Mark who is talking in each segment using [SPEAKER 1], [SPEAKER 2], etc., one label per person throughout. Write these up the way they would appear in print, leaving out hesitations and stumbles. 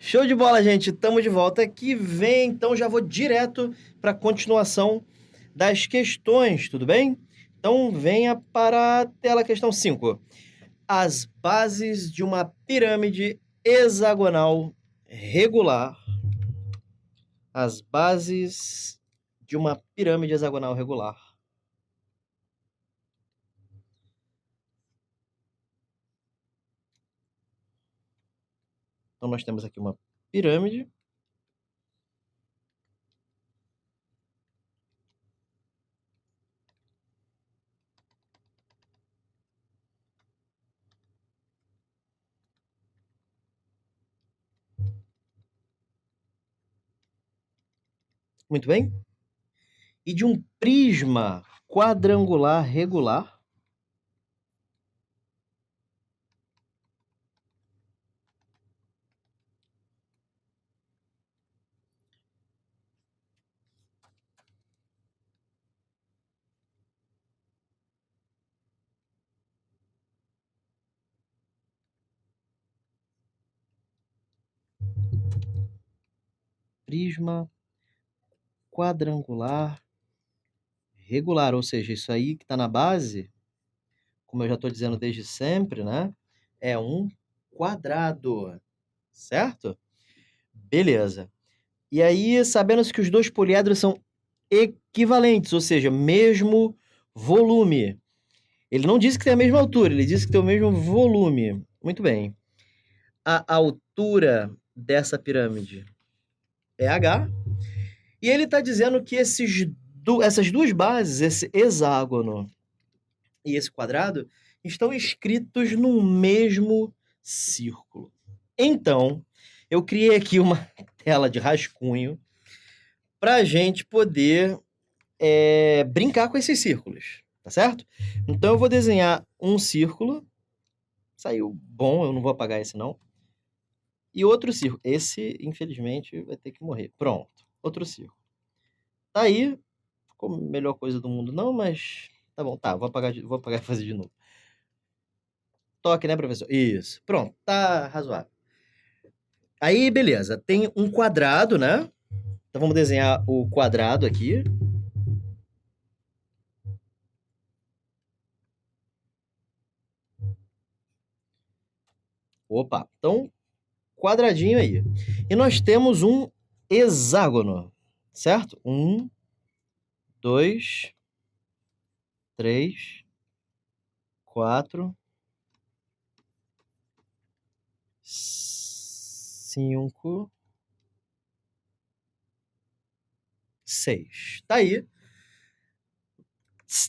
[SPEAKER 1] Show de bola, gente. Estamos de volta aqui. Vem, então já vou direto para a continuação das questões, tudo bem? Então venha para a tela questão 5. As bases de uma pirâmide hexagonal regular. As bases de uma pirâmide hexagonal regular. Então nós temos aqui uma pirâmide. Muito bem. E de um prisma quadrangular regular. Prisma quadrangular regular, ou seja, isso aí que está na base, como eu já estou dizendo desde sempre, né? É um quadrado, certo? Beleza. E aí, sabendo-se que os dois poliedros são equivalentes, ou seja, mesmo volume. Ele não disse que tem a mesma altura, ele disse que tem o mesmo volume. Muito bem. A altura dessa pirâmide é H. E ele está dizendo que essas duas bases, esse hexágono e esse quadrado, estão escritos no mesmo círculo. Então, eu criei aqui uma tela de rascunho para a gente poder brincar com esses círculos, tá certo? Então, eu vou desenhar um círculo. Saiu bom, eu não vou apagar esse não. E outro círculo. Esse, infelizmente, vai ter que morrer. Pronto, outro círculo. Tá aí. Ficou a melhor coisa do mundo não, mas tá bom, tá, vou apagar e fazer de novo. Toque, né, professor? Isso. Pronto, tá razoável. Aí, beleza. Tem um quadrado, né? Então vamos desenhar o quadrado aqui. Opa, então quadradinho aí. E nós temos um hexágono, certo? 1, 2, 3, 4, 5, 6. Tá aí.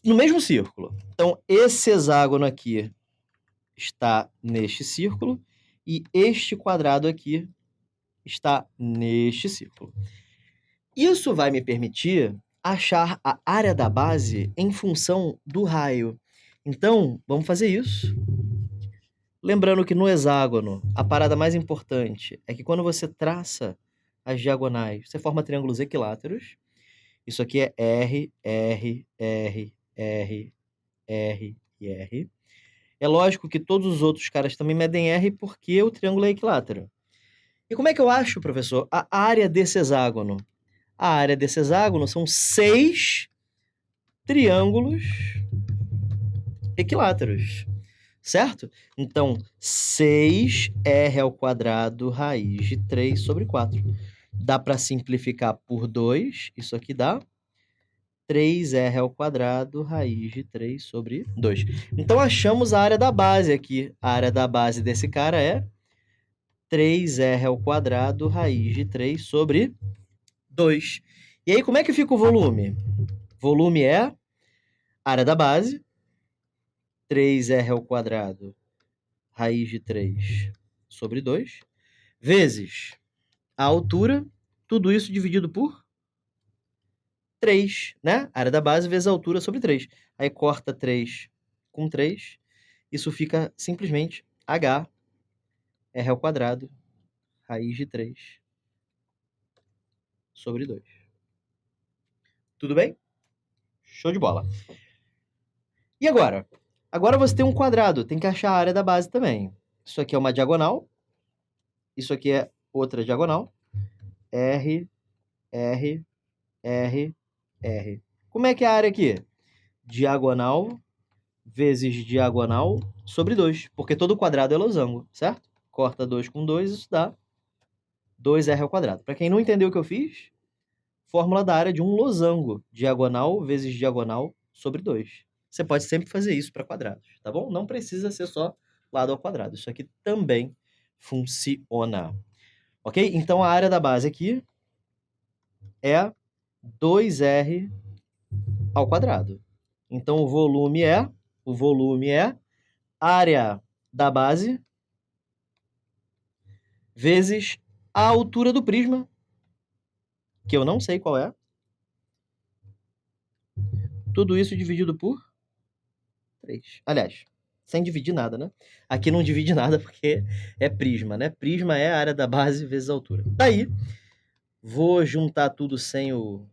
[SPEAKER 1] No mesmo círculo. Então, esse hexágono aqui está neste círculo e este quadrado aqui está neste círculo. Isso vai me permitir achar a área da base em função do raio. Então, vamos fazer isso. Lembrando que no hexágono, a parada mais importante é que quando você traça as diagonais, você forma triângulos equiláteros. Isso aqui é R, R, R, R, R e R. É lógico que todos os outros caras também medem R porque o triângulo é equilátero. E como é que eu acho, professor, a área desse hexágono? A área desse hexágono são 6 triângulos equiláteros, certo? Então, 6R ao quadrado raiz de 3 sobre 4. Dá para simplificar por 2, isso aqui dá 3R ao quadrado raiz de 3 sobre 2. Então, achamos a área da base aqui. A área da base desse cara é 3R ao quadrado raiz de 3 sobre 2. E aí, como é que fica o volume? Volume é área da base, 3R ao quadrado raiz de 3 sobre 2, vezes a altura, tudo isso dividido por 3, né? Área da base vezes a altura sobre 3. Aí corta 3 com 3, isso fica simplesmente H, R ao quadrado, raiz de 3 sobre 2. Tudo bem? Show de bola. E agora? Agora você tem um quadrado, tem que achar a área da base também. Isso aqui é uma diagonal, isso aqui é outra diagonal, R, R, R, R. Como é que é a área aqui? Diagonal vezes diagonal sobre 2, porque todo quadrado é losango, certo? Corta 2 com 2, isso dá 2R ao quadrado. Para quem não entendeu o que eu fiz, fórmula da área de um losango, diagonal vezes diagonal sobre 2. Você pode sempre fazer isso para quadrados, tá bom? Não precisa ser só lado ao quadrado. Isso aqui também funciona. Ok? Então, a área da base aqui é 2R ao quadrado. Então, o volume é área da base vezes a altura do prisma, que eu não sei qual é. Tudo isso dividido por 3. Aliás, sem dividir nada, né? Aqui não divide nada porque é prisma, né? Prisma é a área da base vezes a altura. Daí, vou juntar tudo sem o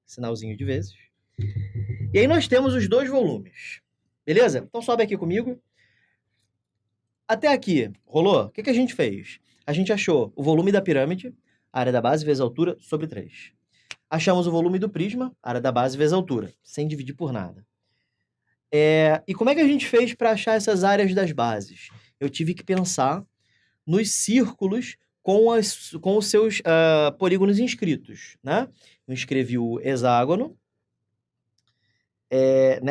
[SPEAKER 1] sinalzinho de vezes. E aí nós temos os dois volumes. Beleza? Então sobe aqui comigo. Até aqui, rolou? O que a gente fez? A gente achou o volume da pirâmide, a área da base vezes a altura, sobre 3. Achamos o volume do prisma, a área da base vezes a altura, sem dividir por nada. E como é que a gente fez para achar essas áreas das bases? Eu tive que pensar nos círculos com os seus polígonos inscritos, né? Eu escrevi o hexágono,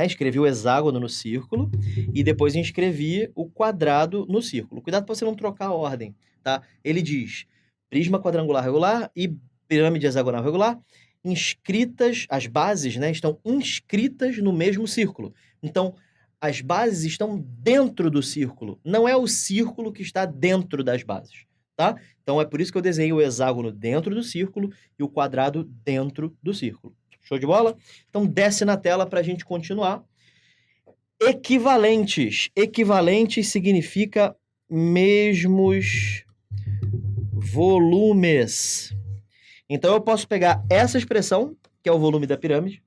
[SPEAKER 1] escrevi o hexágono no círculo e depois inscrevi o quadrado no círculo. Cuidado para você não trocar a ordem, tá? Ele diz prisma quadrangular regular e pirâmide hexagonal regular inscritas, as bases, né, estão inscritas no mesmo círculo. Então, as bases estão dentro do círculo, não é o círculo que está dentro das bases, tá? Então, é por isso que eu desenhei o hexágono dentro do círculo e o quadrado dentro do círculo. Show de bola? Então, desce na tela para a gente continuar. Equivalentes. Equivalentes significa mesmos volumes. Então, eu posso pegar essa expressão, que é o volume da pirâmide,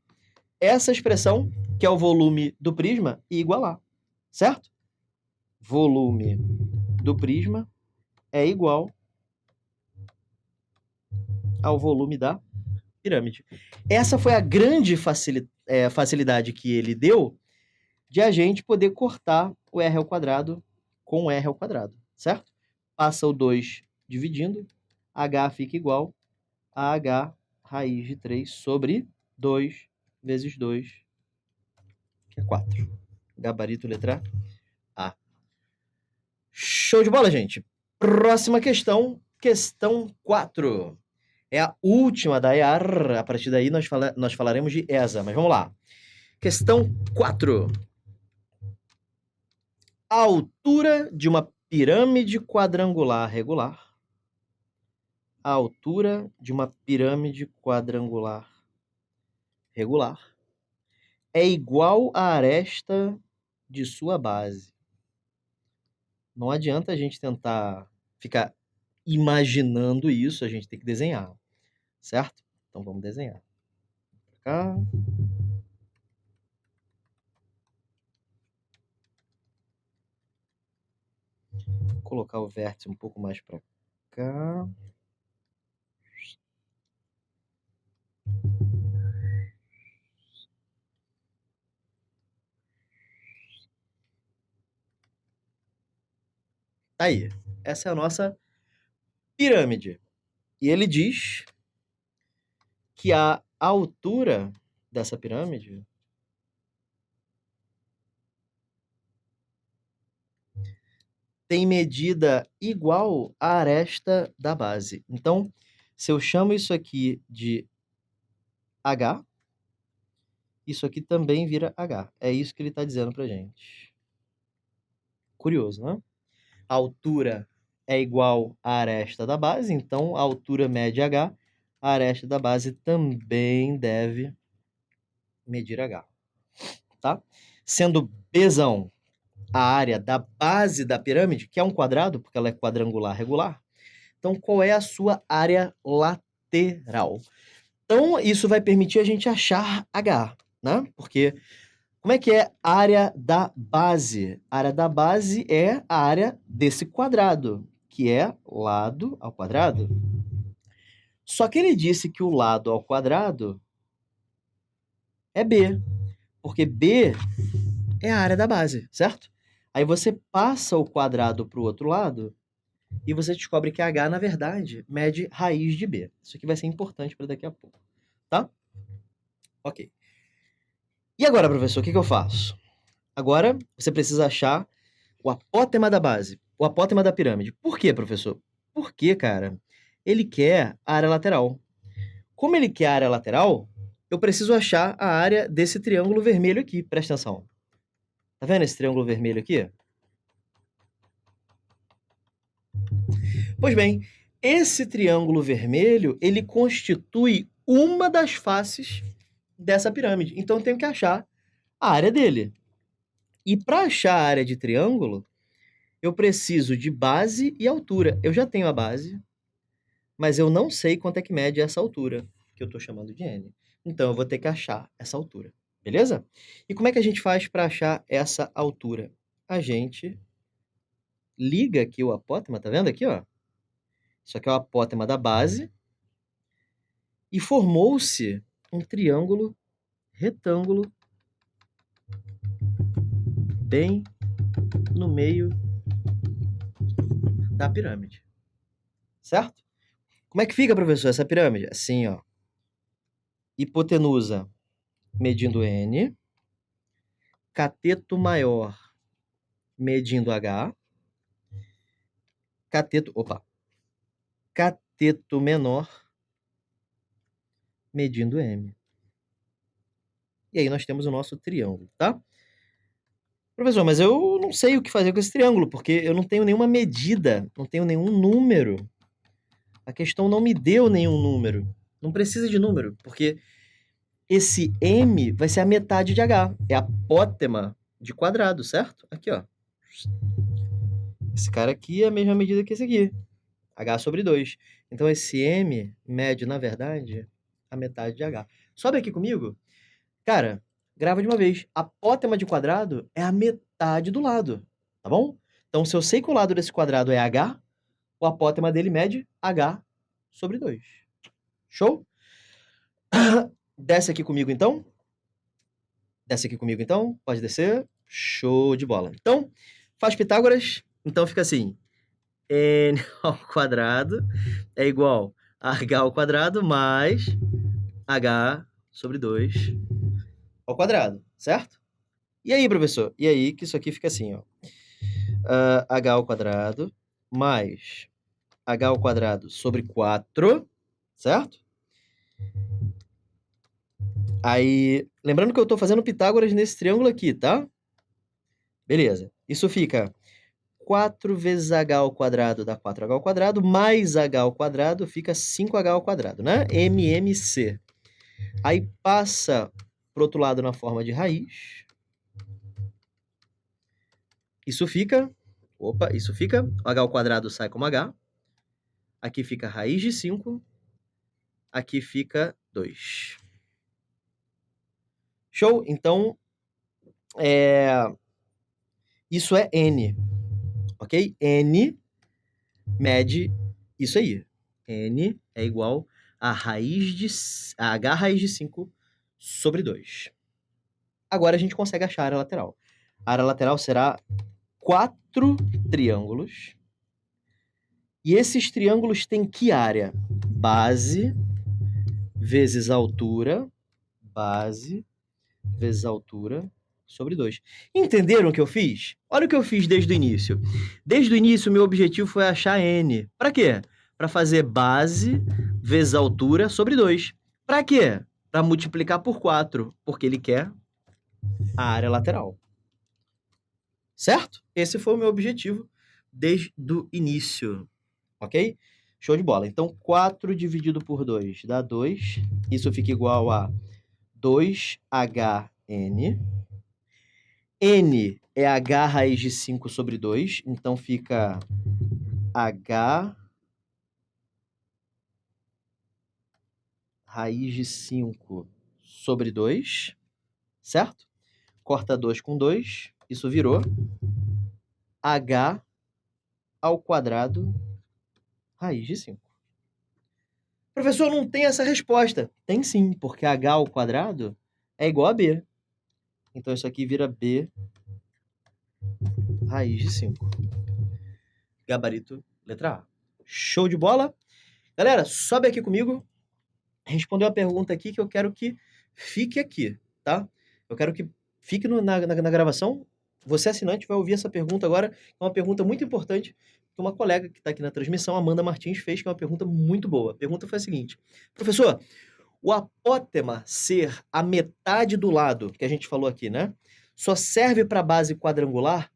[SPEAKER 1] essa expressão, que é o volume do prisma, e igualar, certo? Volume do prisma é igual ao volume da pirâmide. Essa foi a grande facilidade que ele deu de a gente poder cortar o r ao quadrado com o r ao quadrado, certo? Passa o 2 dividindo, h fica igual a h raiz de 3 sobre 2 vezes 2, que é 4. Gabarito letra A. Show de bola, gente! Próxima questão, questão 4. É a última da EAR. A partir daí nós falaremos de ESA, mas vamos lá. Questão 4. A altura de uma pirâmide quadrangular regular. A altura de uma pirâmide quadrangular regular é igual à aresta de sua base. Não adianta a gente tentar ficar imaginando isso, a gente tem que desenhar, certo? Então vamos desenhar. Cá. Vou colocar o vértice um pouco mais para cá. Aí, essa é a nossa pirâmide. E ele diz que a altura dessa pirâmide tem medida igual à aresta da base. Então, se eu chamo isso aqui de H, isso aqui também vira H. É isso que ele está dizendo para gente. Curioso, né? A altura é igual à aresta da base, então a altura média H, a aresta da base também deve medir H. Tá? Sendo Bzão a área da base da pirâmide, que é um quadrado, porque ela é quadrangular regular, então qual é a sua área lateral? Então, isso vai permitir a gente achar H, né? Porque como é que é a área da base? A área da base é a área desse quadrado, que é lado ao quadrado. Só que ele disse que o lado ao quadrado é B, porque B é a área da base, certo? Aí você passa o quadrado para o outro lado e você descobre que H, na verdade, mede raiz de B. Isso aqui vai ser importante para daqui a pouco, tá? Ok. E agora, professor, o que eu faço? Agora, você precisa achar o apótema da base, o apótema da pirâmide. Por quê, professor? Porque, cara, ele quer a área lateral. Como ele quer a área lateral, eu preciso achar a área desse triângulo vermelho aqui. Presta atenção. Tá vendo esse triângulo vermelho aqui? Pois bem, esse triângulo vermelho, ele constitui uma das faces dessa pirâmide. Então, eu tenho que achar a área dele. E para achar a área de triângulo, eu preciso de base e altura. Eu já tenho a base, mas eu não sei quanto é que mede essa altura, que eu estou chamando de n. Então, eu vou ter que achar essa altura, beleza? E como é que a gente faz para achar essa altura? A gente liga aqui o apótema, tá vendo aqui, ó? Isso aqui é o apótema da base. E formou-se um triângulo retângulo bem no meio da pirâmide. Certo? Como é que fica, professor, essa pirâmide? Assim, ó. Hipotenusa medindo N, cateto maior medindo H, cateto menor medindo M. E aí nós temos o nosso triângulo, tá? Professor, mas eu não sei o que fazer com esse triângulo, porque eu não tenho nenhuma medida, não tenho nenhum número. A questão não me deu nenhum número. Não precisa de número, porque esse M vai ser a metade de H. É a apótema de quadrado, certo? Aqui, ó. Esse cara aqui é a mesma medida que esse aqui. H sobre 2. Então, esse M mede, na verdade, a metade de H. Sobe aqui comigo. Cara, grava de uma vez. A apótema de quadrado é a metade do lado, tá bom? Então, se eu sei que o lado desse quadrado é H, o apótema dele mede H sobre 2. Show? Desce aqui comigo, então. Desce aqui comigo, então. Pode descer. Show de bola. Então, faz Pitágoras. Então, fica assim. N ao quadrado é igual a H ao quadrado mais H sobre 2 ao quadrado, certo? E aí, professor? E aí que isso aqui fica assim, ó. H ao quadrado mais H ao quadrado sobre 4, certo? Aí, lembrando que eu estou fazendo Pitágoras nesse triângulo aqui, tá? Beleza. Isso fica 4 vezes H ao quadrado dá 4H ao quadrado, mais H ao quadrado fica 5H ao quadrado, né? MMC. Aí passa para o outro lado na forma de raiz. Isso fica... H ao quadrado sai como H. Aqui fica raiz de 5. Aqui fica 2. Show? Então, isso é N. Ok? N mede isso aí. N é igual a H raiz de 5 sobre 2. Agora a gente consegue achar a área lateral. A área lateral será 4 triângulos. E esses triângulos têm que área? Base vezes altura. Base vezes altura sobre 2. Entenderam o que eu fiz? Olha o que eu fiz desde o início. Desde o início, meu objetivo foi achar N. Para quê? Para fazer base vezes altura sobre 2. Para quê? Para multiplicar por 4, porque ele quer a área lateral. Certo? Esse foi o meu objetivo desde o início. Ok? Show de bola. Então, 4 dividido por 2 dá 2. Isso fica igual a 2HN. N é H raiz de 5 sobre 2. Então, fica H raiz de 5 sobre 2. Certo? Corta 2 com 2. Isso virou H ao quadrado raiz de 5. Professor, não tem essa resposta. Tem sim, porque h ao quadrado é igual a b. Então isso aqui vira b raiz de 5. Gabarito, letra A. Show de bola? Galera, sobe aqui comigo. Respondeu a pergunta aqui que eu quero que fique aqui, tá? Eu quero que fique na gravação. Você, assinante, vai ouvir essa pergunta agora. É uma pergunta muito importante que uma colega que está aqui na transmissão, Amanda Martins, fez, que é uma pergunta muito boa. A pergunta foi a seguinte: professor, o apótema ser a metade do lado, que a gente falou aqui, né? Só serve para base quadrangular?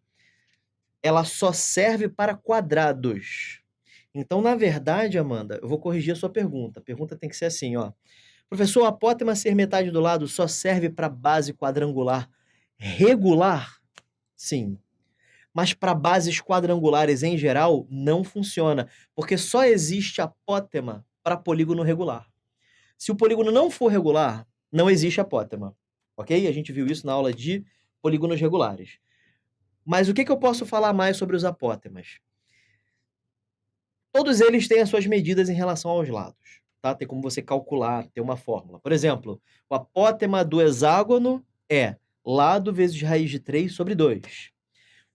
[SPEAKER 1] Ela só serve para quadrados. Então, na verdade, Amanda, eu vou corrigir a sua pergunta. A pergunta tem que ser assim, ó. Professor, o apótema ser metade do lado só serve para base quadrangular regular? Sim. Mas para bases quadrangulares em geral, não funciona, porque só existe apótema para polígono regular. Se o polígono não for regular, não existe apótema, ok? A gente viu isso na aula de polígonos regulares. Mas o que eu posso falar mais sobre os apótemas? Todos eles têm as suas medidas em relação aos lados, tá? Tem como você calcular, ter uma fórmula. Por exemplo, o apótema do hexágono é lado vezes raiz de 3 sobre 2.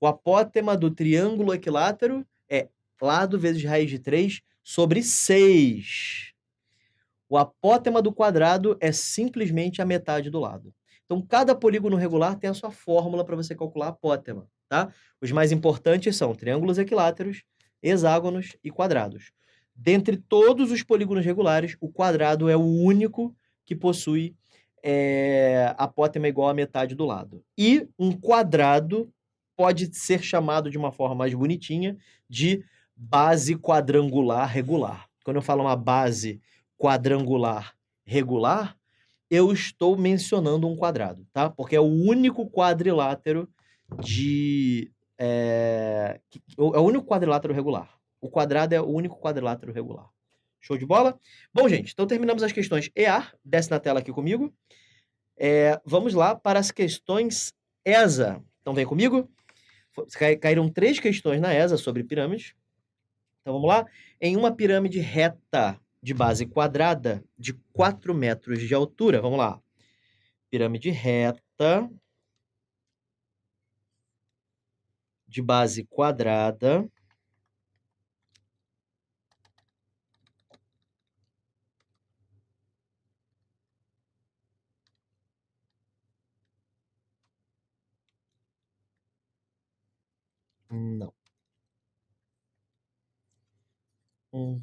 [SPEAKER 1] O apótema do triângulo equilátero é lado vezes raiz de 3 sobre 6. O apótema do quadrado é simplesmente a metade do lado. Então, cada polígono regular tem a sua fórmula para você calcular a apótema, tá? Os mais importantes são triângulos equiláteros, hexágonos e quadrados. Dentre todos os polígonos regulares, o quadrado é o único que possui apótema igual à metade do lado. E um quadrado pode ser chamado de uma forma mais bonitinha de base quadrangular regular. Quando eu falo uma base quadrangular regular, eu estou mencionando um quadrado, tá? Porque é o único quadrilátero é o único quadrilátero regular. O quadrado é o único quadrilátero regular. Show de bola? Bom, gente, então terminamos as questões EA. Desce na tela aqui comigo. Vamos lá para as questões ESA. Então vem comigo. Caíram 3 questões na ESA sobre pirâmides. Então vamos lá. Em uma pirâmide reta de base quadrada de 4 metros de altura, vamos lá. Pirâmide reta de base quadrada não.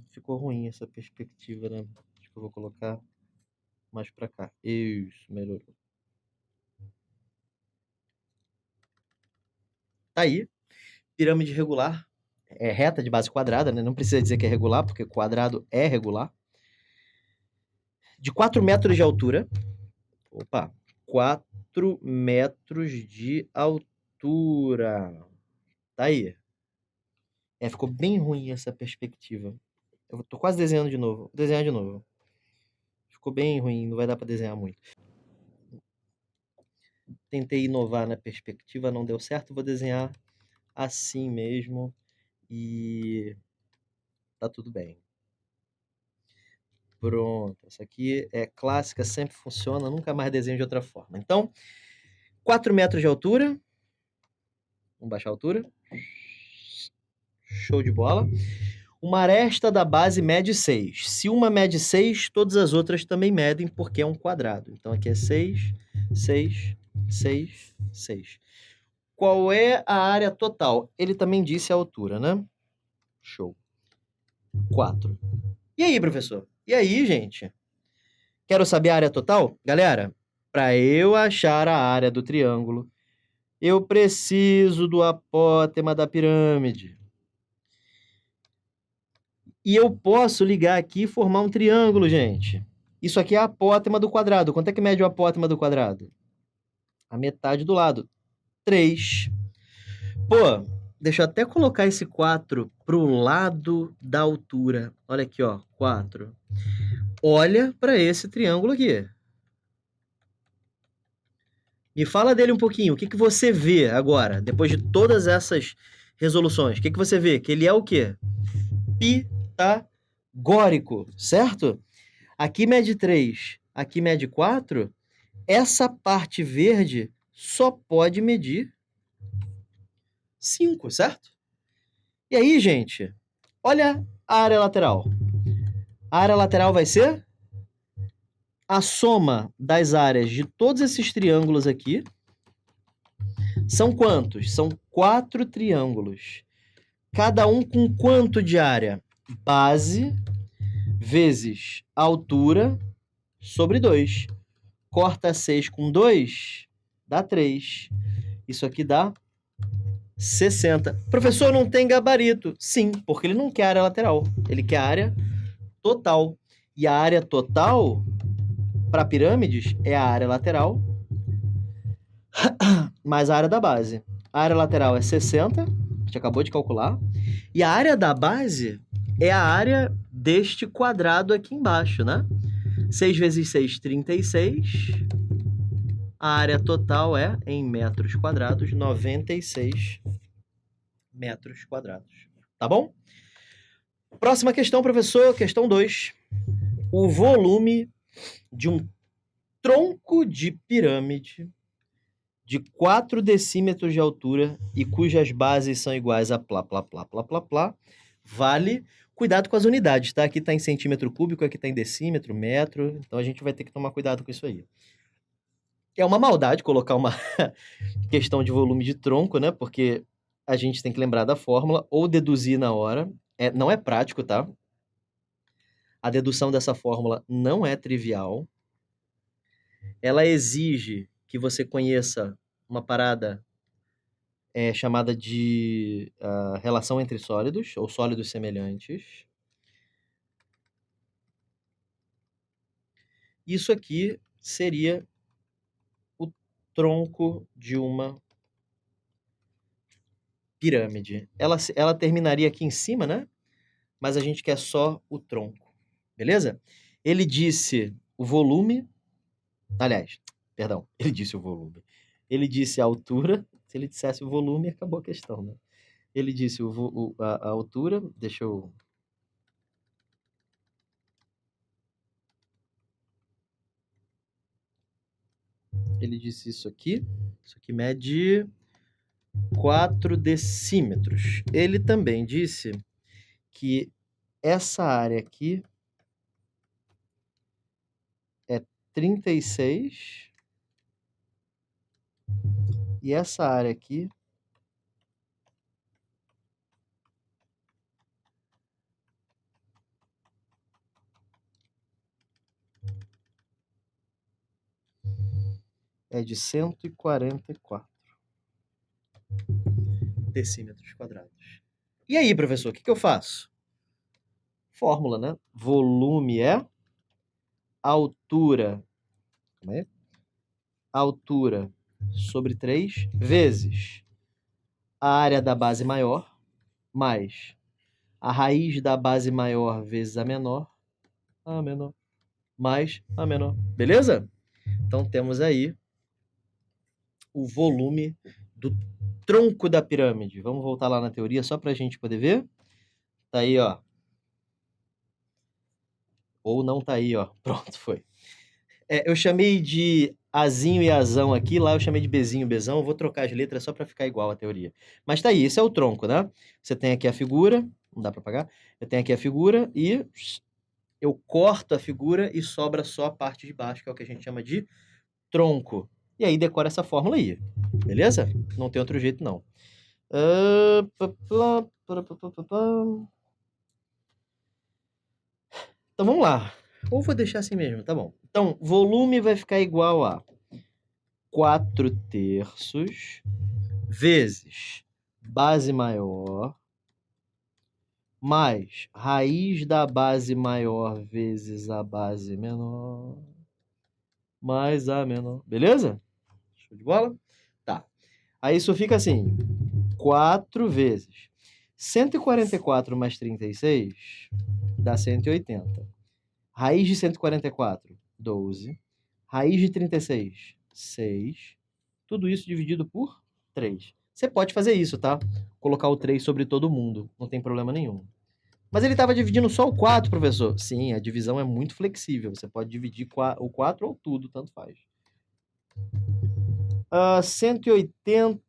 [SPEAKER 1] Ficou ruim essa perspectiva, né? Acho que eu vou colocar mais para cá. Isso, melhorou. Tá aí. Pirâmide regular. É reta de base quadrada, né? Não precisa dizer que é regular, porque quadrado é regular. De 4 metros de altura. Opa! 4 metros de altura. Tá aí. Ficou bem ruim essa perspectiva. Eu tô quase desenhando de novo. Vou desenhar de novo. Ficou bem ruim, não vai dar para desenhar muito. Tentei inovar na perspectiva, não deu certo. Vou desenhar assim mesmo e tá tudo bem. Pronto. Essa aqui é clássica, sempre funciona, nunca mais desenho de outra forma. Então, 4 metros de altura. Vamos baixar a altura. Show de bola. Uma aresta da base mede 6. Se uma mede 6, todas as outras também medem, porque é um quadrado. Então, aqui é 6, 6, 6, 6. Qual é a área total? Ele também disse a altura, né? Show. 4. E aí, professor? E aí, gente? Quero saber a área total? Galera, para eu achar a área do triângulo, eu preciso do apótema da pirâmide. E eu posso ligar aqui e formar um triângulo, gente. Isso aqui é a apótema do quadrado. Quanto é que mede o apótema do quadrado? A metade do lado. 3. Pô, deixa eu até colocar esse 4 pro lado da altura. Olha aqui, ó, 4. Olha para esse triângulo aqui. Me fala dele um pouquinho. O que você vê agora, depois de todas essas resoluções? O que você vê? Que ele é o quê? Pi pitagórico, certo? Aqui mede 3, aqui mede 4. Essa parte verde só pode medir 5, certo? E aí, gente, olha a área lateral. A área lateral vai ser a soma das áreas de todos esses triângulos aqui. São quantos? São 4 triângulos. Cada um com quanto de área? Base vezes altura sobre 2. Corta 6 com 2, dá 3. Isso aqui dá 60. Professor, não tem gabarito. Sim, porque ele não quer área lateral. Ele quer área total. E a área total, para pirâmides, é a área lateral mais a área da base. A área lateral é 60, a gente acabou de calcular. E a área da base é a área deste quadrado aqui embaixo, né? 6 vezes 6, 36. A área total é, em metros quadrados, 96 metros quadrados. Tá bom? Próxima questão, professor, questão 2. O volume de um tronco de pirâmide de 4 decímetros de altura e cujas bases são iguais a plá, plá, plá, plá, plá, plá, vale... Cuidado com as unidades, tá? Aqui está em centímetro cúbico, aqui está em decímetro, metro, então a gente vai ter que tomar cuidado com isso aí. É uma maldade colocar uma questão de volume de tronco, né? Porque a gente tem que lembrar da fórmula ou deduzir na hora. Não é prático, tá? A dedução dessa fórmula não é trivial. Ela exige que você conheça uma parada chamada de relação entre sólidos, ou sólidos semelhantes. Isso aqui seria o tronco de uma pirâmide. Ela terminaria aqui em cima, né? Mas a gente quer só o tronco, beleza? Ele disse o volume, aliás, perdão, ele disse o volume. Ele disse a altura, se ele dissesse o volume, acabou a questão, né? Ele disse a altura, deixa eu... Ele disse isso aqui mede 4 decímetros. Ele também disse que essa área aqui é 36 e essa área aqui é de 144 decímetros quadrados. E aí, professor, o que eu faço? Fórmula, né? Volume é altura, altura sobre 3 vezes a área da base maior mais a raiz da base maior vezes a menor, mais a menor. Beleza? Então temos aí o volume do tronco da pirâmide. Vamos voltar lá na teoria só para a gente poder ver. Tá aí, ó. Ou não tá aí, ó. Pronto, foi. Eu chamei de Azinho e Azão aqui, lá eu chamei de Bezinho, Bezão. Eu vou trocar as letras só para ficar igual a teoria. Mas tá aí, esse é o tronco, né? Você tem aqui a figura, não dá para apagar. Eu tenho aqui a figura e eu corto a figura e sobra só a parte de baixo, que é o que a gente chama de tronco. E aí decora essa fórmula aí, beleza? Não tem outro jeito, não. Então vamos lá. Ou vou deixar assim mesmo, tá bom. Então, volume vai ficar igual a 4 terços vezes base maior mais raiz da base maior vezes a base menor mais a menor. Beleza? Show de bola? Tá. Aí isso fica assim, 4 vezes 144 mais 36 dá 180. Raiz de 144, 12. Raiz de 36, 6. Tudo isso dividido por 3. Você pode fazer isso, tá? Colocar o 3 sobre todo mundo, não tem problema nenhum. Mas ele estava dividindo só o 4, professor. Sim, a divisão é muito flexível. Você pode dividir o 4 ou tudo, tanto faz. 180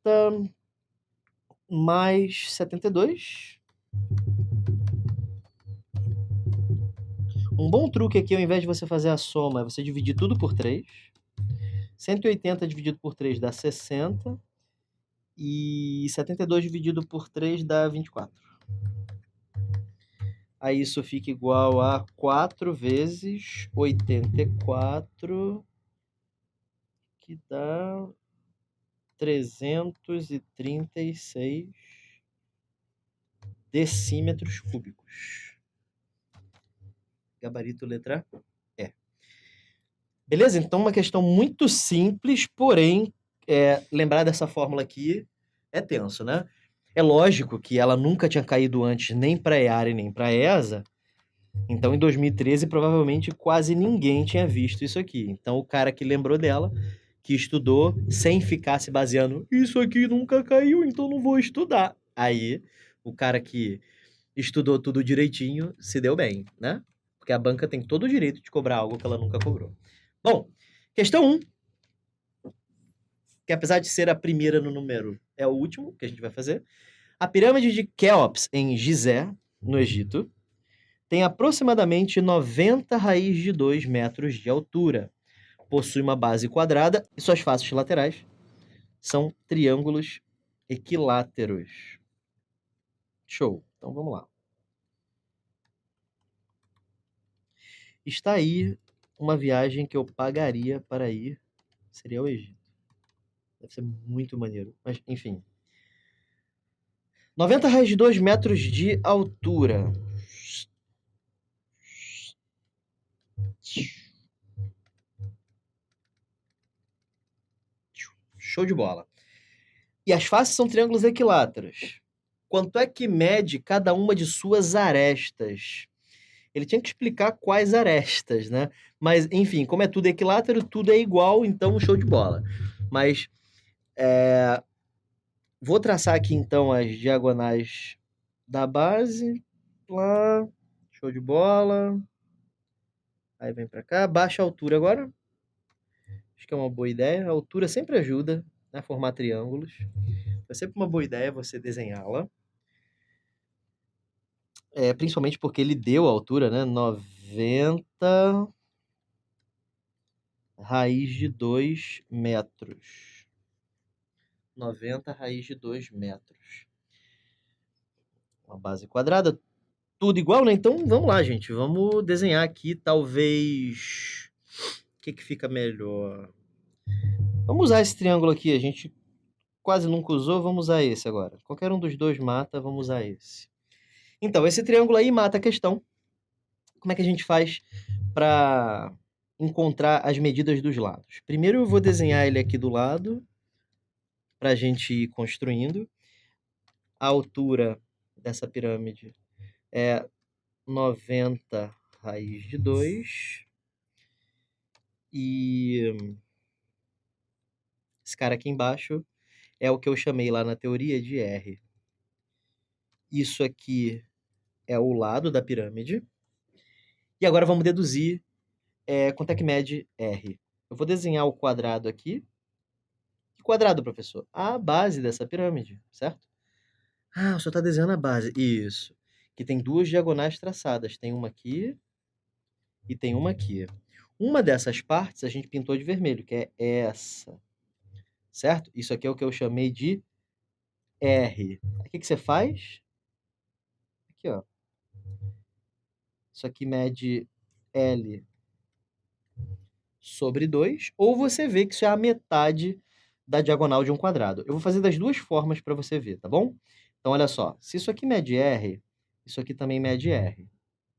[SPEAKER 1] mais 72. Um bom truque aqui, ao invés de você fazer a soma, é você dividir tudo por 3. 180 dividido por 3 dá 60. E 72 dividido por 3 dá 24. Aí isso fica igual a 4 vezes 84, que dá 336 decímetros cúbicos. Gabarito letra E. Beleza? Então, uma questão muito simples, porém, lembrar dessa fórmula aqui é tenso, né? É lógico que ela nunca tinha caído antes nem para a EARE nem para a ESA. Então, em 2013, provavelmente quase ninguém tinha visto isso aqui. Então, o cara que lembrou dela, que estudou, sem ficar se baseando, isso aqui nunca caiu, então não vou estudar. Aí, o cara que estudou tudo direitinho se deu bem, né? Porque a banca tem todo o direito de cobrar algo que ela nunca cobrou. Bom, questão 1, que apesar de ser a primeira no número, é o último que a gente vai fazer. A pirâmide de Quéops, em Gizé, no Egito, tem aproximadamente 90 raiz de 2 metros de altura. Possui uma base quadrada e suas faces laterais são triângulos equiláteros. Show. Então vamos lá. Está aí uma viagem que eu pagaria para ir. Seria o Egito. Deve ser muito maneiro. Mas, enfim. 90 raiz de 2 metros de altura. Show de bola. E as faces são triângulos equiláteros. Quanto é que mede cada uma de suas arestas? Ele tinha que explicar quais arestas, né? Mas, enfim, como é tudo equilátero, tudo é igual, então show de bola. Mas, vou traçar aqui, então, as diagonais da base. Lá, show de bola. Aí vem pra cá, baixa a altura agora. Acho que é uma boa ideia. A altura sempre ajuda a formar triângulos. É sempre uma boa ideia você desenhá-la. Principalmente porque ele deu a altura, né? 90 raiz de 2 metros. 90 raiz de 2 metros. Uma base quadrada, tudo igual, né? Então, vamos lá, gente. Vamos desenhar aqui, talvez... O que fica melhor? Vamos usar esse triângulo aqui. A gente quase nunca usou, vamos usar esse agora. Qualquer um dos dois mata, vamos usar esse. Então, esse triângulo aí mata a questão. Como é que a gente faz para encontrar as medidas dos lados? Primeiro eu vou desenhar ele aqui do lado, para a gente ir construindo. A altura dessa pirâmide é 90 raiz de 2. E esse cara aqui embaixo é o que eu chamei lá na teoria de R. Isso aqui é o lado da pirâmide. E agora vamos deduzir quanto é que mede R. Eu vou desenhar o quadrado aqui. Que quadrado, professor? A base dessa pirâmide, certo? Ah, o senhor está desenhando a base. Isso. Que tem duas diagonais traçadas. Tem uma aqui e tem uma aqui. Uma dessas partes a gente pintou de vermelho, que é essa. Certo? Isso aqui é o que eu chamei de R. O que você faz? Aqui, ó. Isso aqui mede L sobre 2, ou você vê que isso é a metade da diagonal de um quadrado. Eu vou fazer das duas formas para você ver, tá bom? Então, olha só. Se isso aqui mede R, isso aqui também mede R.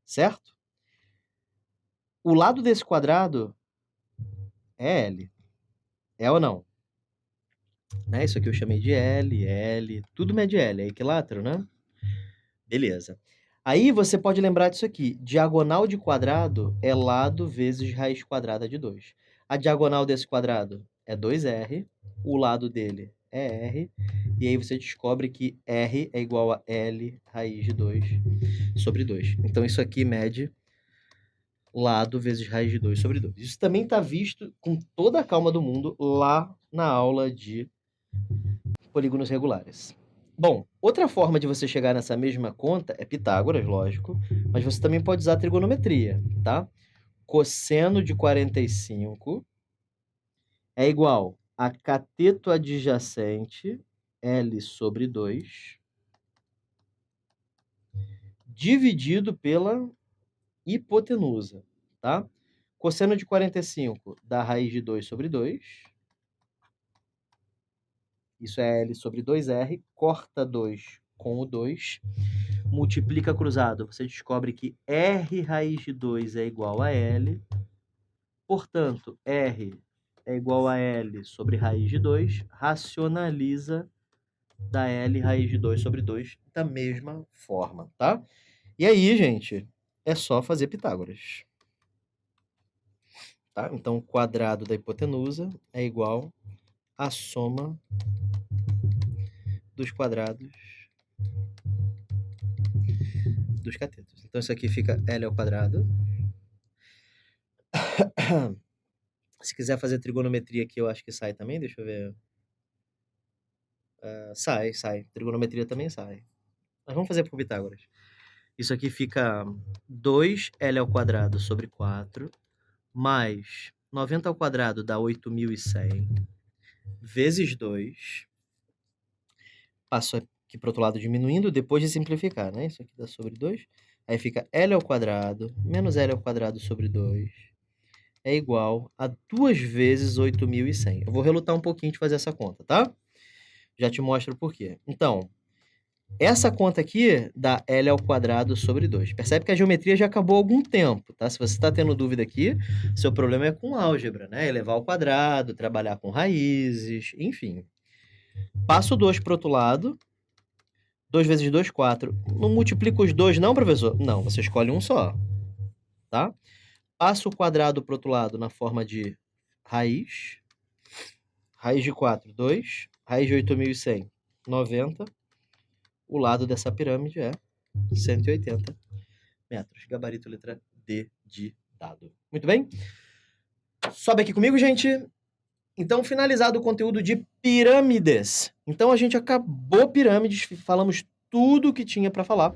[SPEAKER 1] Certo? O lado desse quadrado é L. É ou não? Né? Isso aqui eu chamei de L, L. Tudo mede L. É equilátero, né? Beleza. Aí você pode lembrar disso aqui. Diagonal de quadrado é lado vezes raiz quadrada de 2. A diagonal desse quadrado é 2R. O lado dele é R, e aí você descobre que R é igual a L raiz de 2 sobre 2. Então, isso aqui mede lado vezes raiz de 2 sobre 2. Isso também está visto com toda a calma do mundo lá na aula de polígonos regulares. Bom, outra forma de você chegar nessa mesma conta é Pitágoras, lógico, mas você também pode usar trigonometria, tá? Cosseno de 45 é igual a cateto adjacente, L sobre 2, dividido pela hipotenusa, tá? Cosseno de 45 dá raiz de 2 sobre 2. Isso é L sobre 2R, corta 2 com o 2, multiplica cruzado, você descobre que R raiz de 2 é igual a L, portanto, R é igual a L sobre raiz de 2, racionaliza da L raiz de 2 sobre 2 da mesma forma, tá? E aí, gente, é só fazer Pitágoras. Tá? Então, o quadrado da hipotenusa é igual à soma dos quadrados dos catetos. Então, isso aqui fica L ao quadrado. Se quiser fazer trigonometria aqui, eu acho que sai também. Deixa eu ver. Sai. Trigonometria também sai. Mas vamos fazer por Pitágoras. Isso aqui fica 2L ao quadrado sobre 4, mais 90 ao quadrado dá 8.100, vezes 2. Passo aqui para o outro lado diminuindo, depois de simplificar, né? Isso aqui dá sobre 2. Aí fica L ao quadrado menos L ao quadrado sobre 2 é igual a 2 vezes 8.100. Eu vou relutar um pouquinho de fazer essa conta, tá? Já te mostro por quê. Então, essa conta aqui dá L ao quadrado sobre 2. Percebe que a geometria já acabou há algum tempo, tá? Se você está tendo dúvida aqui, seu problema é com álgebra, né? Elevar ao quadrado, trabalhar com raízes, enfim. Passo 2 para o outro lado. 2 vezes 2, 4. Não multiplica os dois não, professor? Não, você escolhe um só, tá? Passa o quadrado para o outro lado na forma de raiz. Raiz de 4, 2. Raiz de 8.100, 90. O lado dessa pirâmide é 180 metros. Gabarito letra D de dado. Muito bem? Sobe aqui comigo, gente. Então, finalizado o conteúdo de pirâmides. Então, a gente acabou pirâmides, falamos tudo o que tinha para falar.